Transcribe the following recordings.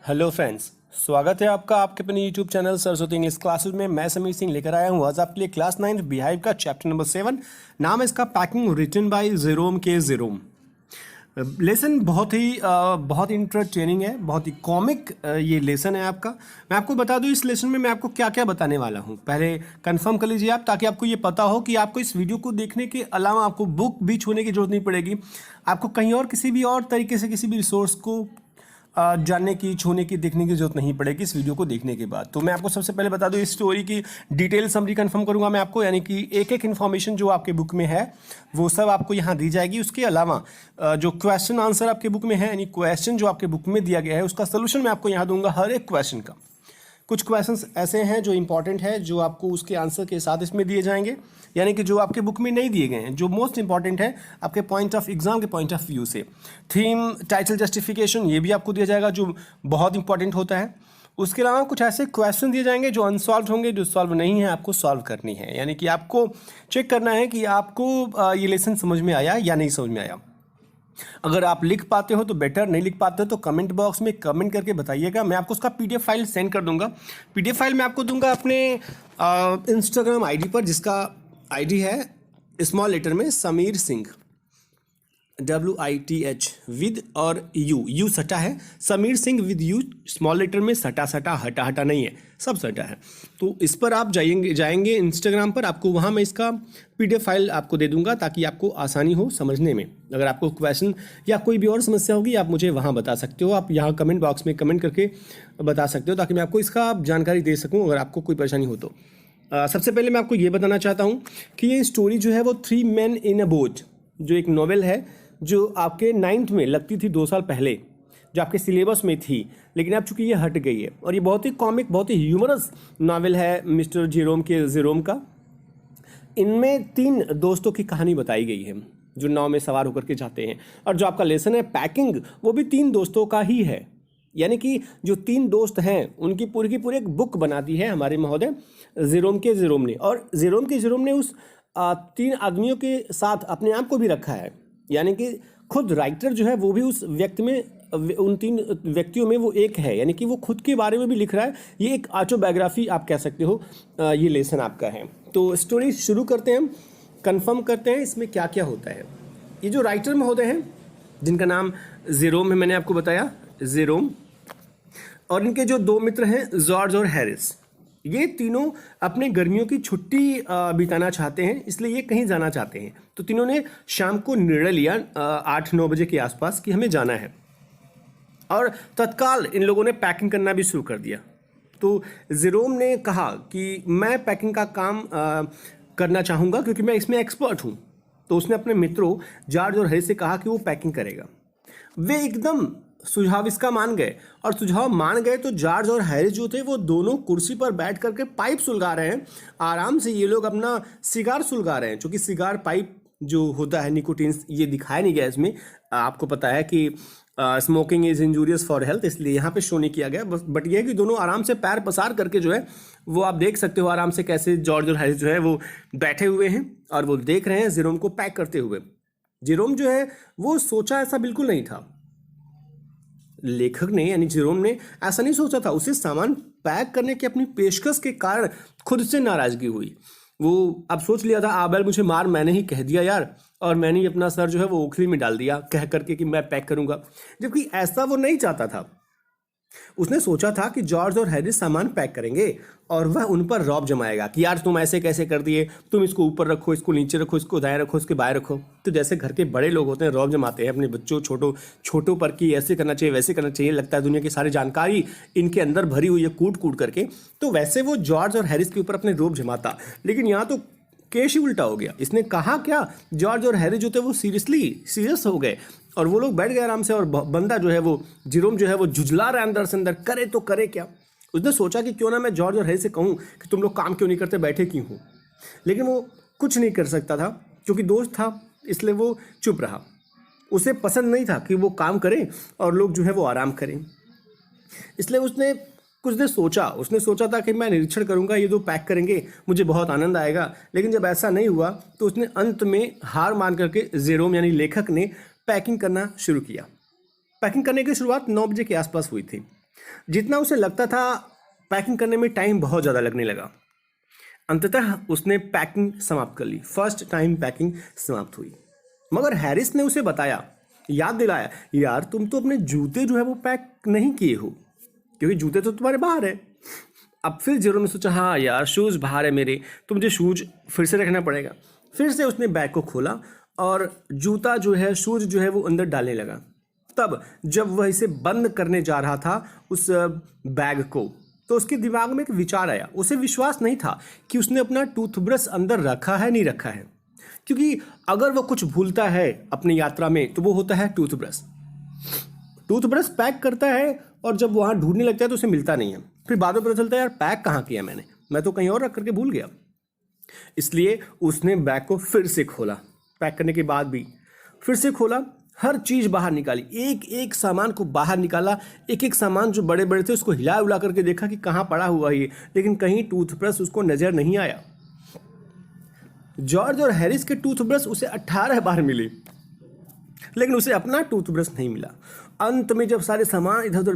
Hello friends, स्वागत है आपका आपके अपने YouTube channel Saraswati English classes में। मैं समीर सिंह लेकर आया हूँ आज आपके लिए क्लास 9 बिहाइव का चैप्टर नंबर 7। नाम है इसका पैकिंग, रिटन बाय जेरोम के जेरोम। लेसन बहुत इंटरटेनिंग है, बहुत ही कॉमिक ये लेसन है आपका। मैं आपको बता दूं इस लेसन में मैं आपको क्या क्या बताने वाला हूं। पहले कंफर्म कर लीजिए आप, ताकि आपको ये पता हो कि आपको इस वीडियो को देखने के अलावा आपको बुक भी छूने की जरूरत नहीं पड़ेगी। आपको कहीं और किसी भी और तरीके से किसी भी रिसोर्स को जानने की, छूने की, देखने की जरूरत नहीं पड़ेगी इस वीडियो को देखने के बाद। तो मैं आपको सबसे पहले बता दूं इस स्टोरी की डिटेल समरी कंफर्म करूंगा मैं आपको, यानी कि एक एक इन्फॉर्मेशन जो आपके बुक में है वो सब आपको यहाँ दी जाएगी। उसके अलावा जो क्वेश्चन आंसर आपके बुक में है, यानी क्वेश्चन जो आपके बुक में दिया गया है उसका सोल्यूशन मैं आपको यहाँ दूंगा हर एक क्वेश्चन का। कुछ क्वेश्चंस ऐसे हैं जो इंपॉर्टेंट है, जो आपको उसके आंसर के साथ इसमें दिए जाएंगे, यानी कि जो आपके बुक में नहीं दिए गए हैं, जो मोस्ट इंपॉर्टेंट है आपके पॉइंट ऑफ एग्जाम के पॉइंट ऑफ व्यू से। थीम, टाइटल, जस्टिफिकेशन ये भी आपको दिया जाएगा जो बहुत इंपॉर्टेंट होता है। उसके अलावा कुछ ऐसे क्वेश्चन दिए जाएंगे जो अनसॉल्व होंगे, जो सॉल्व नहीं है आपको सॉल्व करनी है, यानी कि आपको चेक करना है कि आपको ये लेसन समझ में आया या नहीं समझ में आया। अगर आप लिख पाते हो तो बेटर, नहीं लिख पाते हो तो कमेंट बॉक्स में कमेंट करके बताइएगा। मैं आपको उसका पीडीएफ फाइल सेंड कर दूंगा। पीडीएफ फाइल मैं आपको दूंगा अपने इंस्टाग्राम आईडी पर, जिसका आईडी है स्मॉल लेटर में समीर सिंह, WITH विद और यू सटा है, Sameer Singh with U small letter में, सटा हटा हटा नहीं है, सब सटा है। तो इस पर आप जाएंगे इंस्टाग्राम पर, आपको वहाँ मैं इसका पीडीएफ फाइल आपको दे दूंगा ताकि आपको आसानी हो समझने में। अगर आपको क्वेश्चन या कोई भी और समस्या होगी आप मुझे वहाँ बता सकते हो, आप यहाँ कमेंट बॉक्स में कमेंट करके बता सकते हो ताकि मैं आपको इसका जानकारी दे सकूँ अगर आपको कोई परेशानी हो तो। सबसे पहले मैं आपको ये बताना चाहता हूँ कि ये स्टोरी जो है वो 3 men in a boat, जो एक नॉवेल है जो आपके 9th में लगती थी 2 साल पहले, जो आपके सिलेबस में थी, लेकिन अब चूंकि ये हट गई है। और ये बहुत ही कॉमिक, बहुत ही ह्यूमरस नॉवेल है मिस्टर जेरोम के जेरोम का। इनमें 3 दोस्तों की कहानी बताई गई है जो नाव में सवार होकर के जाते हैं, और जो आपका लेसन है पैकिंग वो भी 3 दोस्तों का ही है, यानी कि जो 3 दोस्त हैं उनकी पूरी की पूरी एक बुक बना दी है हमारे महोदय जेरोम के जेरोम ने। और जेरोम के जेरोम ने उस 3 आदमियों के साथ अपने आप को भी रखा है, यानी कि खुद राइटर जो है वो भी उस व्यक्ति में, उन 3 व्यक्तियों में वो एक है, यानी कि वो खुद के बारे में भी लिख रहा है। ये एक ऑटोबायोग्राफी आप कह सकते हो, ये लेसन आपका है। तो स्टोरी शुरू करते हैं हम, कंफर्म करते हैं इसमें क्या क्या होता है। ये जो राइटर महोदय हैं जिनका नाम जेरोम है, मैंने आपको बताया जेरोम, और इनके जो 2 मित्र हैं जॉर्ज और हैरिस, ये तीनों अपने गर्मियों की छुट्टी बिताना चाहते हैं, इसलिए ये कहीं जाना चाहते हैं। तो तीनों ने शाम को निर्णय लिया 8-9 बजे के आसपास कि हमें जाना है, और तत्काल इन लोगों ने पैकिंग करना भी शुरू कर दिया। तो जेरोम ने कहा कि मैं पैकिंग का काम करना चाहूँगा क्योंकि मैं इसमें एक्सपर्ट हूँ। तो उसने अपने मित्रों जॉर्ज और हैरिस से कहा कि वो पैकिंग करेगा। वे एकदम सुझाव इसका मान गए, और सुझाव मान गए तो जॉर्ज और हैरिस जो थे वो दोनों कुर्सी पर बैठ करके पाइप सुलगा रहे हैं। आराम से ये लोग अपना सिगार सुलगा रहे हैं, क्योंकि सिगार पाइप जो होता है निकोटीन, ये दिखाया नहीं गया इसमें। आपको पता है कि smoking is injurious for health, इसलिए यहाँ पे शो नहीं किया गया। बट ये है कि दोनों आराम से पैर पसार करके जो है वो आप देख सकते हो आराम से कैसे जॉर्ज और हैरिस जो है वो बैठे हुए हैं और वो देख रहे हैं जेरोम को पैक करते हुए। जेरोम जो है वो सोचा ऐसा बिल्कुल नहीं था, लेखक ने यानी जेरोम ने ऐसा नहीं सोचा था। उसे सामान पैक करने की अपनी पेशकश के कारण खुद से नाराजगी हुई। वो अब सोच लिया था, आबेल मुझे मार, मैंने ही कह दिया यार, और मैंने ही अपना सर जो है वो ओखली में डाल दिया कह करके कि मैं पैक करूंगा, जबकि ऐसा वो नहीं चाहता था। उसने सोचा था कि जॉर्ज और हैरिस सामान पैक करेंगे और वह उन पर रौब जमाएगा कि यार तुम ऐसे कैसे कर दिए, तुम इसको ऊपर रखो, इसको नीचे रखो, इसको दाएं रखो, इसके बाएं रखो। तो जैसे घर के बड़े लोग होते हैं रौब जमाते हैं अपने बच्चों छोटों पर कि ऐसे करना चाहिए, वैसे करना चाहिए, लगता है दुनिया की सारी जानकारी इनके अंदर भरी हुई है कूट कूट करके। तो वैसे वो जॉर्ज और हैरिस के ऊपर अपने रौब जमाता, लेकिन यहाँ तो केस ही उल्टा हो गया। इसने कहा क्या, जॉर्ज और हैरिस जो थे वो सीरियस हो गए और वो लोग बैठ गए आराम से, और बंदा जो है वो जेरोम जो है वो जुझला रहा है अंदर से अंदर, करे तो करे क्या। उसने सोचा कि क्यों ना मैं जॉर्ज और हैरिस से कहूँ कि तुम लोग काम क्यों नहीं करते, बैठे क्यों हो। लेकिन वो कुछ नहीं कर सकता था क्योंकि दोस्त था, इसलिए वो चुप रहा। उसे पसंद नहीं था कि वो काम करें और लोग जो है वो आराम करें, इसलिए उसने कुछ देर सोचा। उसने सोचा था कि मैं निरीक्षण करूंगा, ये 2 पैक करेंगे, मुझे बहुत आनंद आएगा। लेकिन जब ऐसा नहीं हुआ तो उसने अंत में हार मान करके जेरोम यानी लेखक ने पैकिंग करना शुरू किया। पैकिंग करने की शुरुआत 9 बजे के आसपास हुई थी। जितना उसे लगता था पैकिंग करने में टाइम बहुत ज़्यादा लगने लगा। अंततः उसने पैकिंग समाप्त कर ली। फर्स्ट टाइम पैकिंग समाप्त हुई, मगर हैरिस ने उसे बताया, याद दिलाया, यार तुम तो अपने जूते जो है वो पैक नहीं किए हो, क्योंकि जूते तो तुम्हारे बाहर है। अब फिर जेरोम ने सोचा, हाँ यार शूज़ बाहर है मेरे, तो मुझे शूज फिर से रखना पड़ेगा। फिर से उसने बैग को खोला और जूता जो है, शूज जो है वो अंदर डालने लगा। तब जब वह इसे बंद करने जा रहा था उस बैग को, तो उसके दिमाग में एक विचार आया। उसे विश्वास नहीं था कि उसने अपना टूथब्रश अंदर रखा है नहीं रखा है, क्योंकि अगर वो कुछ भूलता है अपनी यात्रा में तो वो होता है टूथब्रश। टूथब्रश पैक करता है और जब वहाँ ढूंढने लगता है तो उसे मिलता नहीं है। फिर बाद में पता चलता है यार पैक कहाँ किया मैंने, मैं तो कहीं और रख करके भूल गया। इसलिए उसने बैग को फिर से खोला, पैक करने के बाद भी फिर से खोला, हर चीज़ बाहर निकाली, एक एक सामान को बाहर निकाला। एक एक सामान जो बड़े बड़े थे उसको हिला उला करके देखा कि कहाँ पड़ा हुआ ये, लेकिन कहीं टूथब्रश उसको नज़र नहीं आया। जॉर्ज और हैरिस के टूथब्रश उसे 18 बार मिले, लेकिन उसे अपना टूथब्रश नहीं मिला। अंत में जब सारे सामान इधर उधर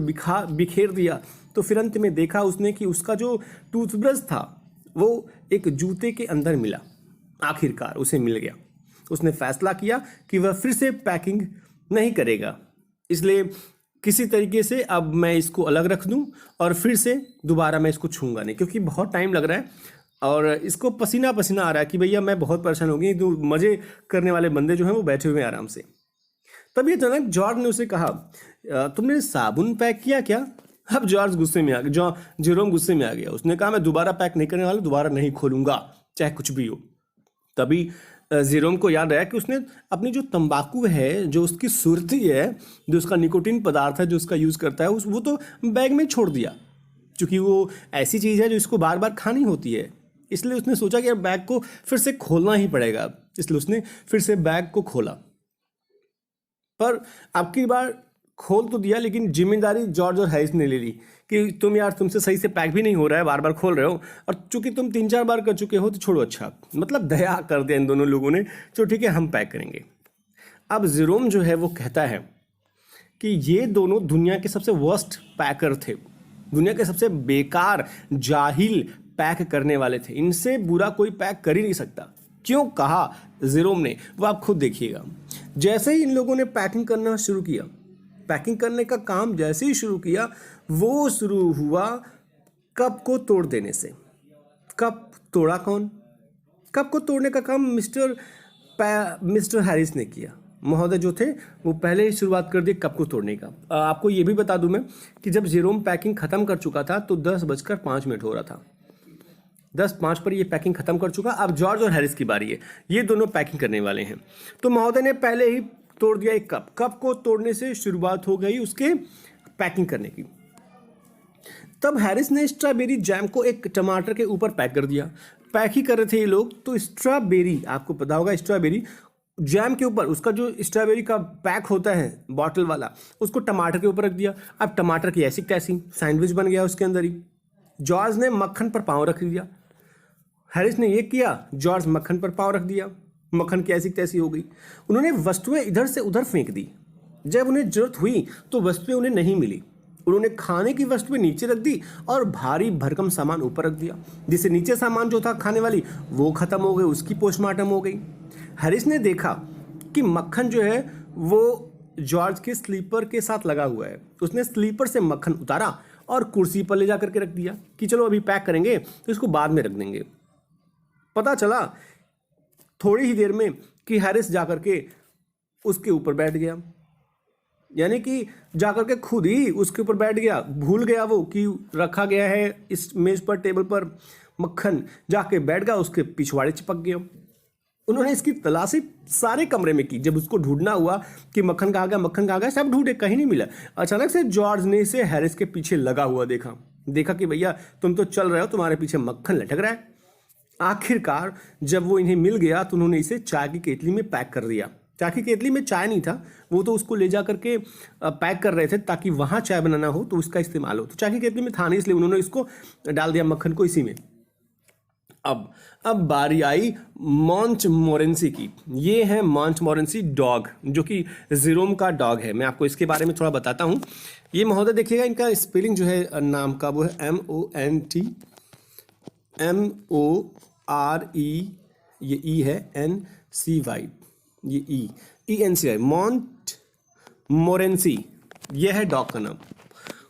बिखेर दिया तो फिर अंत में देखा उसने कि उसका जो टूथब्रश था वो एक जूते के अंदर मिला। आखिरकार उसे मिल गया। उसने फैसला किया कि वह फिर से पैकिंग नहीं करेगा, इसलिए किसी तरीके से अब मैं इसको अलग रख दूं और फिर से दोबारा मैं इसको छूंगा नहीं, क्योंकि बहुत टाइम लग रहा है और इसको पसीना पसीना आ रहा है कि भैया मैं बहुत परेशान हो गई। तो मज़े करने वाले बंदे जो हैं वो बैठे हुए हैं आराम से। तभी अचानक जॉर्ज ने उसे कहा, तुमने साबुन पैक किया क्या? अब जॉर्ज गुस्से में आ गया, जेरोम गुस्से में आ गया। उसने कहा, मैं दोबारा पैक नहीं करने वाला, दोबारा नहीं खोलूंगा चाहे कुछ भी हो। तभी जेरोम को याद आया कि उसने अपनी जो तंबाकू है, जो उसकी सुर्ती है, जो उसका निकोटीन पदार्थ है जो उसका यूज़ करता है, वो तो बैग में छोड़ दिया, क्योंकि वो ऐसी चीज़ है जो इसको बार बार खानी होती है। इसलिए उसने सोचा कि बैग को फिर से खोलना ही पड़ेगा, इसलिए उसने फिर से बैग को खोला। पर अब की बार खोल तो दिया, लेकिन जिम्मेदारी जॉर्ज और हैरिस ने ले ली कि तुम यार, तुमसे सही से पैक भी नहीं हो रहा है, बार बार खोल रहे हो, और चूंकि तुम 3-4 बार कर चुके हो तो छोड़ो। अच्छा, मतलब दया कर दिया इन दोनों लोगों ने, तो ठीक है हम पैक करेंगे। अब जेरोम जो है वो कहता है कि ये दोनों दुनिया के सबसे वर्स्ट पैकर थे, दुनिया के सबसे बेकार जाहिल पैक करने वाले थे। इनसे बुरा कोई पैक कर ही नहीं सकता। क्यों कहा जेरोम ने, वो आप खुद देखिएगा। जैसे ही इन लोगों ने पैकिंग करना शुरू किया, पैकिंग करने का काम जैसे ही शुरू किया, वो शुरू हुआ कप को तोड़ देने से। कप तोड़ा कौन? कप को तोड़ने का काम मिस्टर हैरिस ने किया। महोदय जो थे वो पहले ही शुरुआत कर दी कप को तोड़ने का। आपको ये भी बता दूं मैं कि जब जेरोम पैकिंग ख़त्म कर चुका था तो 10:05 हो रहा था। 10:05 पर ये पैकिंग ख़त्म कर चुका। अब जॉर्ज और हैरिस की बारी है, ये दोनों पैकिंग करने वाले हैं। तो महोदय ने पहले ही तोड़ दिया एक कप। कप को तोड़ने से शुरुआत हो गई उसके पैकिंग करने की। तब हैरिस ने स्ट्रॉबेरी जैम को एक टमाटर के ऊपर पैक कर दिया। पैक ही कर रहे थे ये लोग, तो स्ट्रॉबेरी, आपको पता होगा स्ट्रॉबेरी जैम के ऊपर, उसका जो स्ट्रॉबेरी का पैक होता है बॉटल वाला, उसको टमाटर के ऊपर रख दिया। अब टमाटर की ऐसी तैसी सैंडविच बन गया उसके अंदर ही। जॉर्ज ने मक्खन पर पाँव रख दिया। हैरिस ने ये किया, जॉर्ज मक्खन पर पाँव रख दिया। मक्खन की ऐसी तैसी हो गई। उन्होंने वस्तुएं इधर से उधर फेंक दी। जब उन्हें जरूरत हुई तो वस्तुएं उन्हें नहीं मिली। उन्होंने खाने की वस्तुएं नीचे रख दी और भारी भरकम सामान ऊपर रख दिया, जिससे नीचे सामान जो था खाने वाली वो खत्म हो गई, उसकी पोस्टमार्टम हो गई। हैरिस ने देखा कि मक्खन जो है वो जॉर्ज के स्लीपर के साथ लगा हुआ है। उसने स्लीपर से मक्खन उतारा और कुर्सी पर ले जा करके रख दिया कि चलो अभी पैक करेंगे तो इसको बाद में रख देंगे। पता चला थोड़ी ही देर में कि हैरिस जाकर के उसके ऊपर बैठ गया, यानी कि जाकर के खुद ही उसके ऊपर बैठ गया। भूल गया वो कि रखा गया है इस मेज पर, टेबल पर मक्खन, जाके बैठ गया, उसके पिछवाड़े चिपक गया। उन्होंने इसकी तलाशी सारे कमरे में की। जब उसको ढूंढना हुआ कि मक्खन कहाँ गया, मक्खन कहाँ गया, सब ढूंढे, कहीं नहीं मिला। अचानक से जॉर्ज ने इसे हैरिस के पीछे लगा हुआ देखा कि भैया तुम तो चल रहे हो, तुम्हारे पीछे मक्खन लटक रहा है। आखिरकार जब वो इन्हें मिल गया तो उन्होंने इसे चाय की केतली में पैक कर दिया। चाय की केतली में चाय नहीं था, वो तो उसको ले जा करके पैक कर रहे थे ताकि वहाँ चाय बनाना हो तो उसका इस्तेमाल हो। तो चाय की केतली में था नहीं, इसलिए उन्होंने इसको डाल दिया मक्खन को इसी में। अब बारी आई मॉन्टमोरेंसी की। ये है मॉन्टमोरेंसी डॉग, जो कि जीरोम का डॉग है। मैं आपको इसके बारे में थोड़ा बताता हूँ। ये महोदय देखिएगा, इनका स्पेलिंग जो है नाम का वो है MONTMORE, ये ई है, NCY, ये ENCI, मॉन्टमोरेंसी, ये है डॉग का नाम।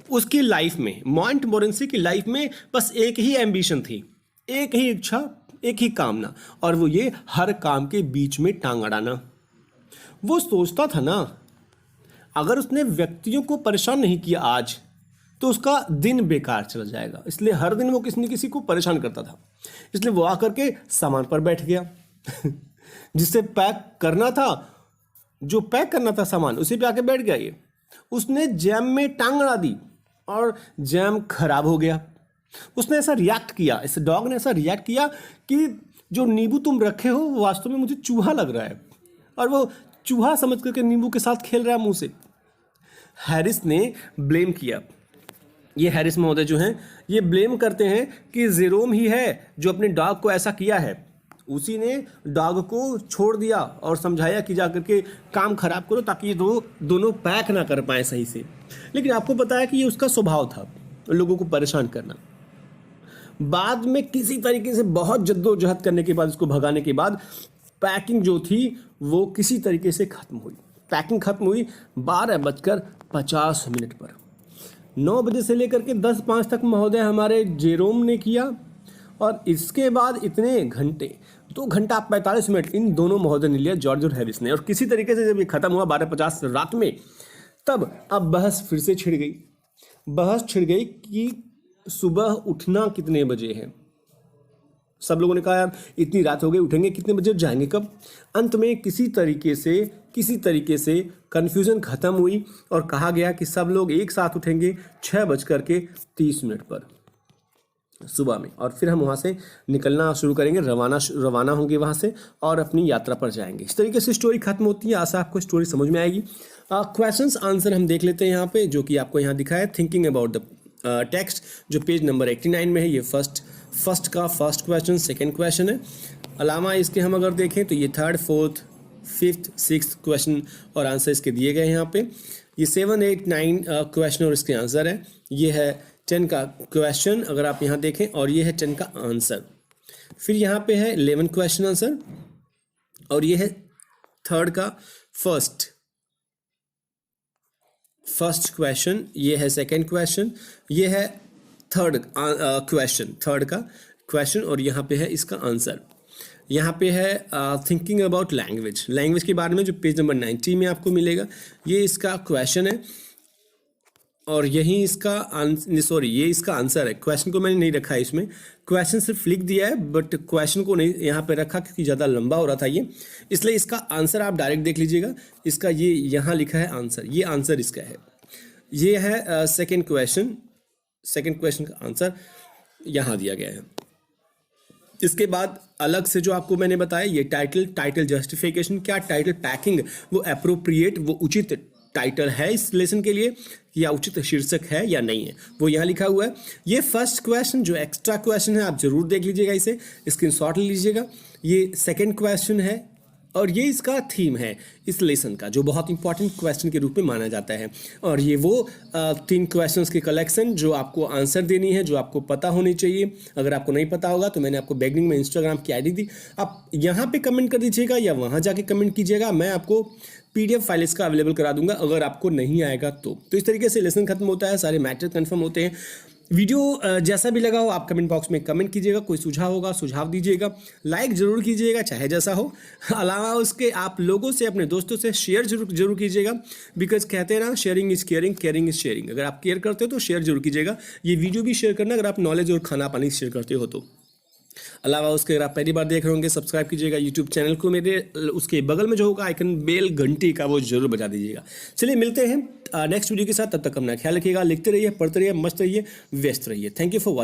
उसकी लाइफ में, मॉन्टमोरेंसी की लाइफ में बस एक ही एम्बिशन थी, एक ही इच्छा, एक ही कामना, और वो ये हर काम के बीच में टांग अड़ाना। वो सोचता था ना, अगर उसने व्यक्तियों को परेशान नहीं किया आज, तो उसका दिन बेकार चला जाएगा। इसलिए हर दिन वो किसी न किसी को परेशान करता था। इसलिए वो आकर के सामान पर बैठ गया जिससे पैक करना था, जो पैक करना था सामान, उसी पे आके बैठ गया। ये उसने जैम में टांग अड़ा दी और जैम खराब हो गया। उसने ऐसा रिएक्ट किया, इस डॉग ने ऐसा रिएक्ट किया कि जो नींबू तुम रखे हो वो वास्तव में मुझे चूहा लग रहा है, और वो चूहा समझ करके नींबू के साथ खेल रहा है मुंह से। हैरिस ने ब्लेम किया। ये हैरिस महोदय जो हैं, ये ब्लेम करते हैं कि जेरोम ही है जो अपने डॉग को ऐसा किया है। उसी ने डॉग को छोड़ दिया और समझाया कि जाकर के काम खराब करो ताकि ये दोनों पैक ना कर पाए सही से। लेकिन आपको पता है कि ये उसका स्वभाव था, लोगों को परेशान करना। बाद में किसी तरीके से बहुत जद्दोजहद करने के बाद, उसको भगाने के बाद, पैकिंग जो थी वो किसी तरीके से खत्म हुई। पैकिंग खत्म हुई 12:50 पर। 9 बजे से लेकर के 10:05 तक महोदय हमारे जेरोम ने किया, और इसके बाद इतने घंटे, 2 घंटा 45 मिनट इन दोनों महोदय ने लिया, जॉर्ज और हैरिस ने। और किसी तरीके से जब ये खत्म हुआ 12:50 रात में, तब अब बहस फिर से छिड़ गई। बहस छिड़ गई कि सुबह उठना कितने बजे है। सब लोगों ने कहा यार इतनी रात हो गई, उठेंगे कितने बजे, जाएंगे कब। अंत में किसी तरीके से कन्फ्यूजन खत्म हुई और कहा गया कि सब लोग एक साथ उठेंगे 6:30 पर सुबह में, और फिर हम वहाँ से निकलना शुरू करेंगे, रवाना होंगे वहाँ से और अपनी यात्रा पर जाएंगे। इस तरीके से स्टोरी खत्म होती है। आशा आपको स्टोरी समझ में आएगी। क्वेश्चंस आंसर हम देख लेते हैं यहाँ पे, जो कि आपको यहाँ दिखा है। थिंकिंग अबाउट द टेक्स्ट, जो पेज नंबर 89 में है। ये फर्स्ट क्वेश्चन, सेकेंड क्वेश्चन है। अलावा इसके हम अगर देखें तो ये 3rd, 4th, 5th, 6th question और आंसर इसके दिए गए हैं यहाँ पे। ये 7, 8, 9 क्वेश्चन और इसके आंसर है। ये है 10 का क्वेश्चन अगर आप यहाँ देखें, और ये है 10 का आंसर। फिर यहाँ पे है 11 क्वेश्चन आंसर, और ये है 3rd का फर्स्ट क्वेश्चन, ये है 2nd क्वेश्चन, ये है 3rd का क्वेश्चन, और यहाँ पे है इसका आंसर। यहाँ पे है थिंकिंग अबाउट लैंग्वेज के बारे में, जो पेज नंबर 90 में आपको मिलेगा। ये इसका क्वेश्चन है और यही इसका ये इसका आंसर है। क्वेश्चन को मैंने नहीं रखा है इसमें, क्वेश्चन सिर्फ लिख दिया है, बट क्वेश्चन को नहीं यहाँ पे रखा क्योंकि ज़्यादा लंबा हो रहा था ये, इसलिए इसका आंसर आप डायरेक्ट देख लीजिएगा। इसका ये यहाँ लिखा है आंसर, ये आंसर इसका है। ये है सेकेंड क्वेश्चन का आंसर यहाँ दिया गया है। इसके बाद अलग से जो आपको मैंने बताया, ये टाइटल जस्टिफिकेशन, क्या टाइटल पैकिंग वो एप्रोप्रिएट, वो उचित टाइटल है इस लेसन के लिए, या उचित शीर्षक है या नहीं है, वो यहाँ लिखा हुआ है। ये फर्स्ट क्वेश्चन जो एक्स्ट्रा क्वेश्चन है, आप जरूर देख लीजिएगा, इसे स्क्रीनशॉट ले लीजिएगा। ये सेकंड क्वेश्चन है और ये इसका थीम है इस लेसन का, जो बहुत इंपॉर्टेंट क्वेश्चन के रूप में माना जाता है। और ये वो 3 क्वेश्चंस की कलेक्शन जो आपको आंसर देनी है, जो आपको पता होनी चाहिए। अगर आपको नहीं पता होगा तो मैंने आपको बिगिनिंग में इंस्टाग्राम की आईडी दी, आप यहाँ पे कमेंट कर दीजिएगा या वहाँ जाके कमेंट कीजिएगा, मैं आपको PDF फाइल इसका अवेलेबल करा दूंगा अगर आपको नहीं आएगा तो। इस तरीके से लेसन खत्म होता है, सारे मैटर कन्फर्म होते हैं। वीडियो जैसा भी लगा हो आप कमेंट बॉक्स में कमेंट कीजिएगा, कोई सुझाव होगा सुझाव दीजिएगा, लाइक जरूर कीजिएगा चाहे जैसा हो। अलावा उसके आप लोगों से, अपने दोस्तों से शेयर जरूर कीजिएगा, बिकॉज कहते हैं ना, sharing is caring, caring is sharing. अगर आप केयर करते हो तो शेयर जरूर कीजिएगा। ये वीडियो भी शेयर करना अगर आप नॉलेज और खाना पानी शेयर करते हो तो। अलावा उसके अगर आप पहली बार देख रहे होंगे सब्सक्राइब कीजिएगा यूट्यूब चैनल को मेरे, उसके बगल में जो होगा आइकन बेल घंटी का वो जरूर बजा दीजिएगा। चलिए मिलते हैं नेक्स्ट वीडियो के साथ, तब तक अपना ख्याल रखिएगा, लिखते रहिए, पढ़ते रहिए, मस्त रहिए, व्यस्त रहिए। Thank you for watching.